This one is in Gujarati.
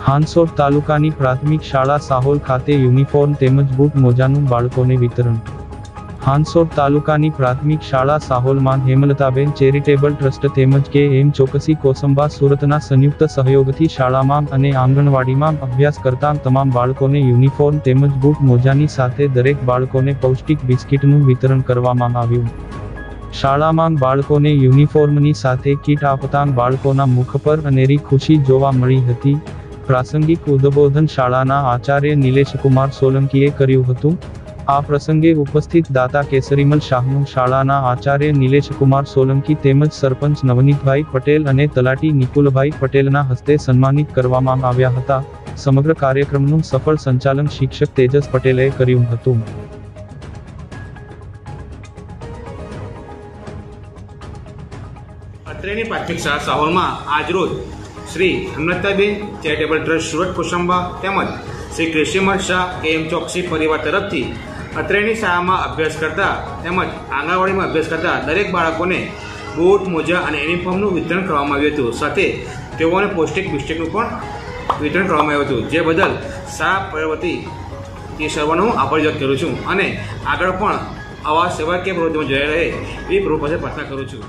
હાંસોટ તાલુકાની પ્રાથમિક શાળા સાહોલ ખાતે યુનિફોર્મ તેમજ બૂટ મોજાનું બાળકોને વિતરણ. હાંસોટ તાલુકાની પ્રાથમિક શાળા સાહોલમાં હેમલતાબેન ચેરિટેબલ ટ્રસ્ટ તેમજ કે.એમ. ચોકસી કોસંબા સુરતના સંયુક્ત સહયોગથી શાળામાં અને આંગણવાડીમાં અભ્યાસ કરતા તમામ બાળકોને યુનિફોર્મ તેમજ બૂટ મોજાની સાથે દરેક બાળકોને પૌષ્ટિક બિસ્કિટનું વિતરણ કરવામાં આવ્યું. શાળામાં બાળકોને યુનિફોર્મની સાથે કીટ આપતાં બાળકોના મુખ પર અનેરી ખુશી જોવા મળી હતી. પ્રાસંગિક ઉદ્બોધન શાળાના આચાર્ય નિલેશકુમાર સોલંકીએ કર્યું હતું. આ પ્રસંગે ઉપસ્થિત દાતા કેસરીમલ શાહનું શાળાના આચાર્ય નિલેશકુમાર સોલંકી તેમજ સરપંચ નવનીતભાઈ પટેલ અને તલાટી નિકુલભાઈ પટેલના હસ્તે સન્માનિત કરવામાં આવ્યા હતા. સમગ્ર કાર્યક્રમનું સફળ સંચાલન શિક્ષક તેજસ પટેલે કર્યું હતું. અત્રેની પ્રાથમિક શાળા સાહોલમાં આજરોજ શ્રી હેમલતાબેન ચેરિટેબલ ટ્રસ્ટ સુરત કોસંબા તેમજ શ્રી કૃષિમલ શાહ કે.એમ. ચોકસી પરિવાર તરફથી અત્રેની શાળામાં અભ્યાસ કરતા તેમજ આંગણવાડીમાં અભ્યાસ કરતા દરેક બાળકોને બૂટ મોજા અને યુનિફોર્મનું વિતરણ કરવામાં આવ્યું હતું. સાથે તેઓને પૌષ્ટિક બિસ્કિટનું પણ વિતરણ કરવામાં આવ્યું હતું. જે બદલ શાળા પરિવાર વતી તે સર્વનો આભાર વ્યક્ત કરું છું અને આગળ પણ આવા સેવાકીય પ્રવૃત્તિમાં જોડાઈ રહે એવી પ્રભુ પાસે પ્રાર્થના કરું છું.